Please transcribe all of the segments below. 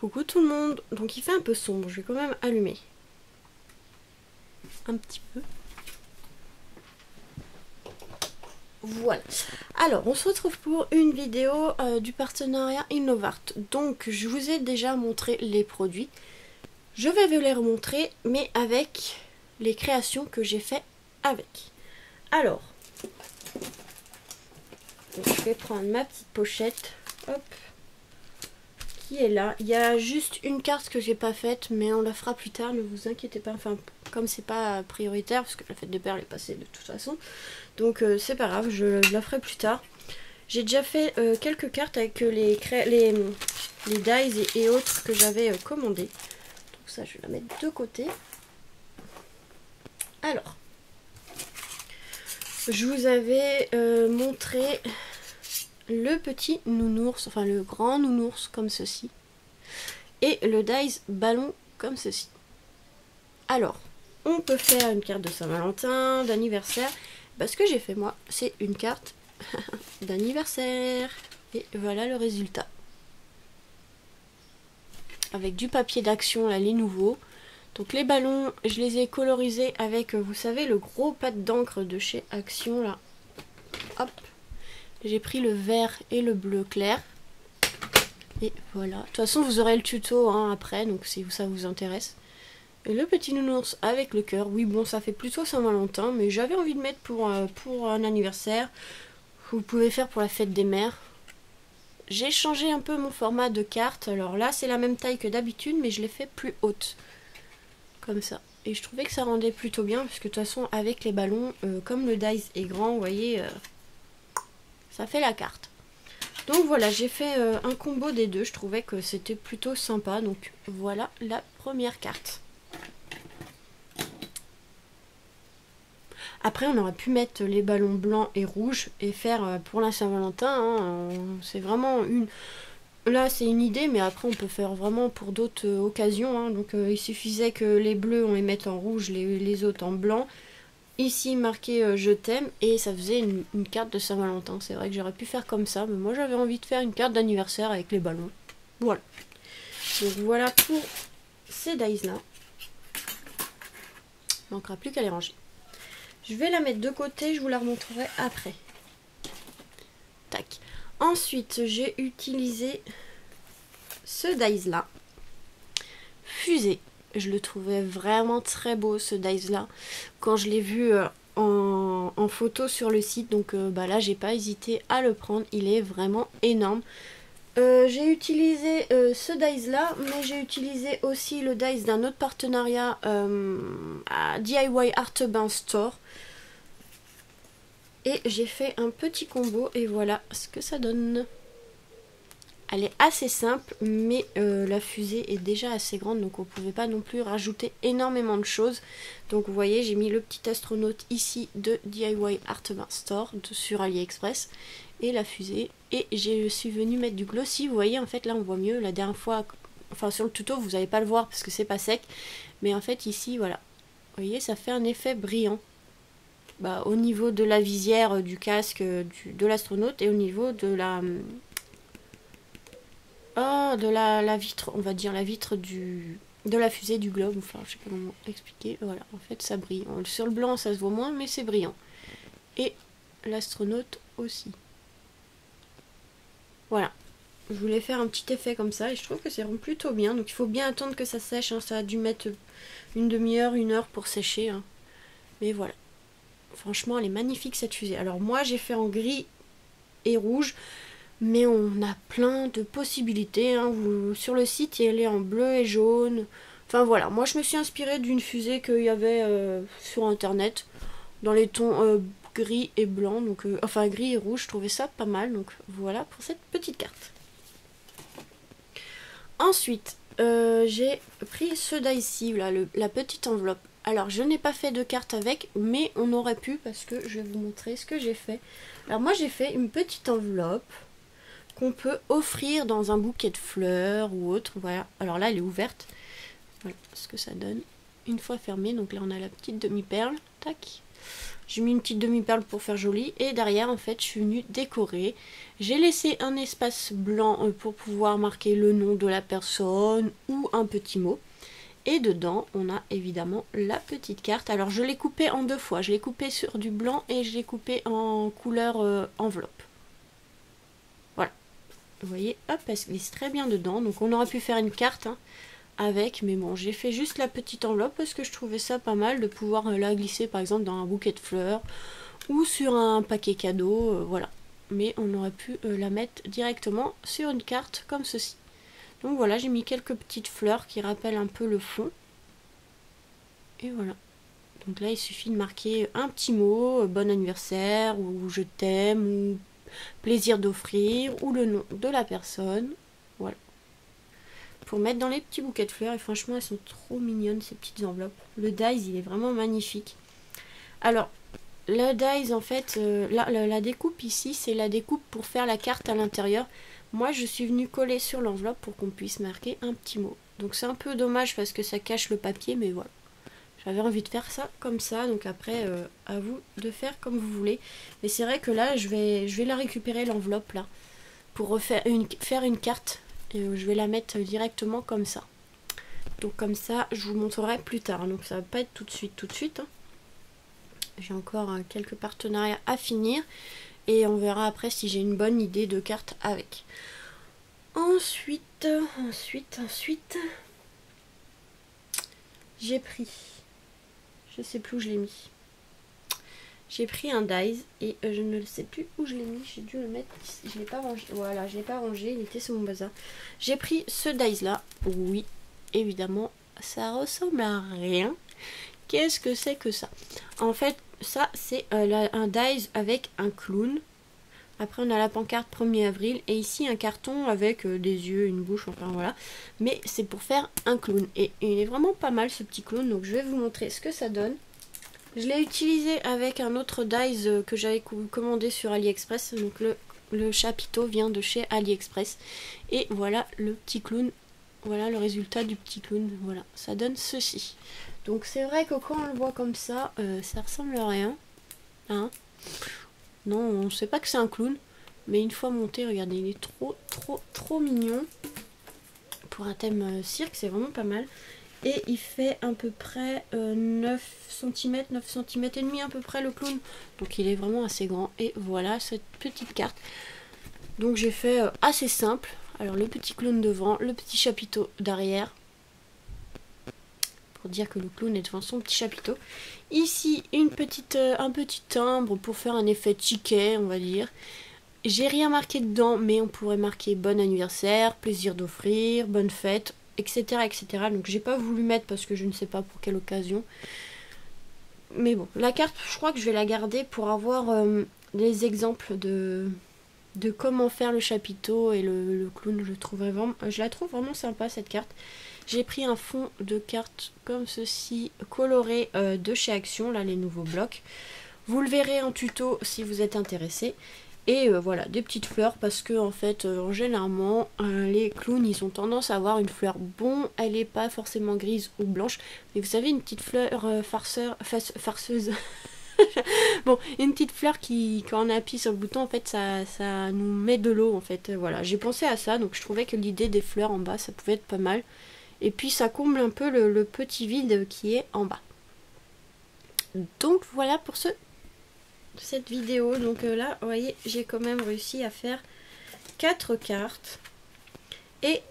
Coucou tout le monde. Donc il fait un peu sombre, je vais quand même allumer. Un petit peu. Voilà. Alors on se retrouve pour une vidéo du partenariat Innovart. Donc je vous ai déjà montré les produits. Je vais vous les remontrer, mais avec les créations que j'ai fait avec. Alors, je vais prendre ma petite pochette. Hop. Qui est là. Il y a juste une carte que j'ai pas faite, mais on la fera plus tard, ne vous inquiétez pas. Enfin, comme c'est pas prioritaire, parce que la fête des perles est passée de toute façon. Donc c'est pas grave, je la ferai plus tard. J'ai déjà fait quelques cartes avec les dies et autres que j'avais commandés. Donc ça, je vais la mettre de côté. Alors, je vous avais montré le petit nounours, enfin le grand nounours comme ceci, et le dies ballon comme ceci. Alors, on peut faire une carte de Saint-Valentin, d'anniversaire. Ce que j'ai fait moi, c'est une carte d'anniversaire. Et voilà le résultat. Avec du papier d'action, là, les nouveaux. Donc les ballons, je les ai colorisés avec, vous savez, le gros pad d'encre de chez Action, là. Hop. J'ai pris le vert et le bleu clair. Et voilà. De toute façon, vous aurez le tuto après, donc si ça vous intéresse. Et le petit nounours avec le cœur. Oui, bon, ça fait plutôt Saint-Valentin, mais j'avais envie de mettre pour un anniversaire. Vous pouvez faire pour la fête des mères. J'ai changé un peu mon format de carte. Alors là, c'est la même taille que d'habitude, mais je l'ai fait plus haute. Comme ça. Et je trouvais que ça rendait plutôt bien, parce que de toute façon, avec les ballons, comme le dice est grand, vous voyez... ça fait la carte. Donc voilà, j'ai fait un combo des deux. Je trouvais que c'était plutôt sympa. Donc voilà la première carte. Après, on aurait pu mettre les ballons blancs et rouges et faire pour la Saint-Valentin. C'est vraiment une... Là, c'est une idée, mais après, on peut faire vraiment pour d'autres occasions. Donc il suffisait que les bleus, on les mette en rouge, les autres en blanc. Ici marqué je t'aime et ça faisait une carte de Saint-Valentin. C'est vrai que j'aurais pu faire comme ça, mais moi j'avais envie de faire une carte d'anniversaire avec les ballons. Voilà. Donc voilà pour ces dies là. Il manquera plus qu'à les ranger. Je vais la mettre de côté, je vous la remontrerai après. Tac. Ensuite j'ai utilisé ce dies là. Fusée. Je le trouvais vraiment très beau ce dies là quand je l'ai vu en photo sur le site. Donc là j'ai pas hésité à le prendre. Il est vraiment énorme. J'ai utilisé ce dies là, mais j'ai utilisé aussi le dies d'un autre partenariat à DIY Artebin Store. Et j'ai fait un petit combo et voilà ce que ça donne. Elle est assez simple, mais la fusée est déjà assez grande, donc on ne pouvait pas non plus rajouter énormément de choses. Donc vous voyez, j'ai mis le petit astronaute ici de DIY Artebin Store sur AliExpress et la fusée. Et je suis venue mettre du glossy. Vous voyez, en fait là on voit mieux. La dernière fois, enfin sur le tuto, vous n'allez pas le voir parce que c'est pas sec. Mais en fait ici, voilà. Vous voyez, ça fait un effet brillant. Au niveau de la visière du casque de l'astronaute et au niveau de la... de la vitre, on va dire la vitre de la fusée du globe, enfin je sais pas comment expliquer, voilà, en fait ça brille. Sur le blanc ça se voit moins, mais c'est brillant. Et l'astronaute aussi. Voilà, je voulais faire un petit effet comme ça et je trouve que c'est plutôt bien, donc il faut bien attendre que ça sèche, ça a dû mettre une demi-heure, 1 heure pour sécher, mais voilà. Franchement elle est magnifique cette fusée. Alors moi j'ai fait en gris et rouge, mais on a plein de possibilités. Sur le site, elle est en bleu et jaune. Enfin voilà, moi je me suis inspirée d'une fusée qu'il y avait sur internet, dans les tons gris et blanc, donc enfin gris et rouge, je trouvais ça pas mal. Donc voilà pour cette petite carte. Ensuite, j'ai pris ce dice là, la petite enveloppe. Alors je n'ai pas fait de carte avec, mais on aurait pu parce que je vais vous montrer ce que j'ai fait. Alors moi j'ai fait une petite enveloppe qu'on peut offrir dans un bouquet de fleurs ou autre. Voilà, alors là elle est ouverte. Voilà ce que ça donne une fois fermée. Donc là on a la petite demi-perle, tac. J'ai mis une petite demi-perle pour faire joli. Et derrière, en fait, je suis venue décorer. J'ai laissé un espace blanc pour pouvoir marquer le nom de la personne ou un petit mot. Et dedans, on a évidemment la petite carte. Alors, je l'ai coupée en deux fois. Je l'ai coupée sur du blanc et je l'ai coupée en couleur enveloppe. Voilà. Vous voyez, hop, elle se glisse très bien dedans. Donc, on aurait pu faire une carte avec. Mais bon, j'ai fait juste la petite enveloppe parce que je trouvais ça pas mal de pouvoir la glisser, par exemple, dans un bouquet de fleurs ou sur un paquet cadeau. Voilà. Mais on aurait pu la mettre directement sur une carte comme ceci. Donc voilà, j'ai mis quelques petites fleurs qui rappellent un peu le fond. Et voilà. Donc là, il suffit de marquer un petit mot, bon anniversaire, ou je t'aime, ou plaisir d'offrir, ou le nom de la personne. Voilà. Pour mettre dans les petits bouquets de fleurs. Et franchement, elles sont trop mignonnes, ces petites enveloppes. Le dies, il est vraiment magnifique. Alors, le dies, en fait, la découpe ici, c'est la découpe pour faire la carte à l'intérieur. Moi, je suis venue coller sur l'enveloppe pour qu'on puisse marquer un petit mot. Donc c'est un peu dommage parce que ça cache le papier, mais voilà. J'avais envie de faire ça comme ça, donc après, à vous de faire comme vous voulez. Mais c'est vrai que là, je vais la récupérer, l'enveloppe, là, pour faire une carte. Et je vais la mettre directement comme ça. Donc comme ça, je vous montrerai plus tard. Donc ça va pas être tout de suite. Hein. J'ai encore quelques partenariats à finir. Et on verra après si j'ai une bonne idée de carte avec. Ensuite, j'ai pris, je sais plus où je l'ai mis. J'ai pris un dies et je ne sais plus où je l'ai mis. J'ai dû le mettre ici. Je l'ai pas rangé. Voilà, je l'ai pas rangé. Il était sur mon bazar. J'ai pris ce dies là. Oui, évidemment, ça ressemble à rien. Qu'est-ce que c'est que ça? En fait, ça c'est un dies avec un clown. Après on a la pancarte 1er avril et ici un carton avec des yeux, une bouche, enfin voilà. Mais c'est pour faire un clown et il est vraiment pas mal ce petit clown, donc je vais vous montrer ce que ça donne. Je l'ai utilisé avec un autre dies que j'avais commandé sur AliExpress, donc le chapiteau vient de chez AliExpress. Et voilà le petit clown, voilà le résultat du petit clown, voilà, ça donne ceci. Donc c'est vrai que quand on le voit comme ça, ça ressemble à rien, hein. Non, on ne sait pas que c'est un clown. Mais une fois monté, regardez, il est trop mignon. Pour un thème cirque, c'est vraiment pas mal. Et il fait à peu près 9 cm, 9 cm et demi à peu près le clown. Donc il est vraiment assez grand. Et voilà cette petite carte. Donc j'ai fait assez simple. Alors le petit clown devant, le petit chapiteau derrière. Pour dire que le clown est devant son petit chapiteau. Ici, un petit timbre pour faire un effet ticket, on va dire. J'ai rien marqué dedans, mais on pourrait marquer bon anniversaire, plaisir d'offrir, bonne fête, etc. etc. Donc j'ai pas voulu mettre parce que je ne sais pas pour quelle occasion. Mais bon, la carte, je crois que je vais la garder pour avoir des exemples de comment faire le chapiteau et le clown. Je la trouve vraiment sympa cette carte. J'ai pris un fond de carte comme ceci, coloré de chez Action, là les nouveaux blocs. Vous le verrez en tuto si vous êtes intéressé. Et voilà, des petites fleurs parce que en fait, généralement, les clowns, ils ont tendance à avoir une fleur. Bon, elle n'est pas forcément grise ou blanche, mais vous savez, une petite fleur farceuse. Bon, une petite fleur qui, quand on appuie sur le bouton, en fait, ça nous met de l'eau, en fait. Voilà, j'ai pensé à ça, donc je trouvais que l'idée des fleurs en bas, ça pouvait être pas mal. Et puis ça comble un peu le petit vide qui est en bas. Donc voilà pour cette vidéo. Donc là, vous voyez, j'ai quand même réussi à faire 4 cartes. Et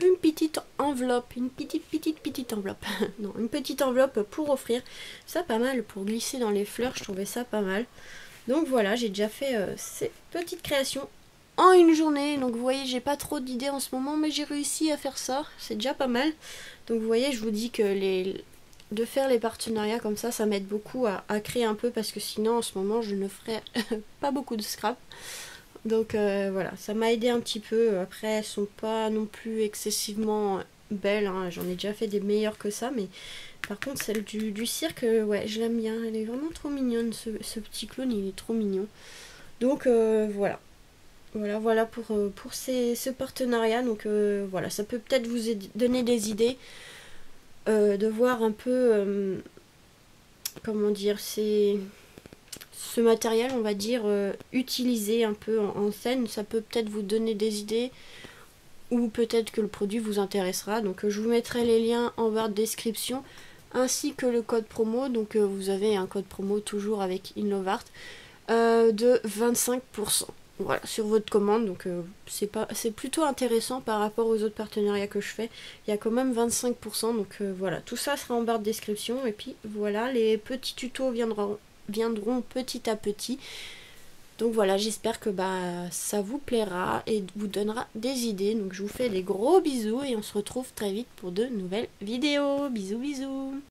une petite enveloppe. Une petite enveloppe. Non, une petite enveloppe pour offrir. Ça pas mal pour glisser dans les fleurs. Je trouvais ça pas mal. Donc voilà, j'ai déjà fait ces petites créations en une journée. Donc vous voyez, j'ai pas trop d'idées en ce moment, mais j'ai réussi à faire ça. C'est déjà pas mal. Donc vous voyez, je vous dis que de faire les partenariats comme ça m'aide beaucoup à créer un peu, parce que sinon en ce moment je ne ferai pas beaucoup de scrap. Donc voilà, ça m'a aidé un petit peu. Après, elles sont pas non plus excessivement belles, hein. J'en ai déjà fait des meilleures que ça, mais par contre celle du cirque, ouais, je l'aime bien. Elle est vraiment trop mignonne, ce petit clown, il est trop mignon. Donc voilà. Voilà pour ce partenariat. Donc voilà, ça peut peut-être vous donner des idées, de voir un peu comment dire, c'est ce matériel, on va dire, utilisé un peu en scène. Ça peut peut-être vous donner des idées ou peut-être que le produit vous intéressera. Donc je vous mettrai les liens en barre de description ainsi que le code promo. Donc vous avez un code promo toujours avec Inlovart de 25%. Voilà, sur votre commande, donc c'est plutôt intéressant par rapport aux autres partenariats que je fais. Il y a quand même 25%, donc voilà, tout ça sera en barre de description. Et puis voilà, les petits tutos viendront petit à petit. Donc voilà, j'espère que ça vous plaira et vous donnera des idées. Donc je vous fais des gros bisous et on se retrouve très vite pour de nouvelles vidéos. Bisous bisous.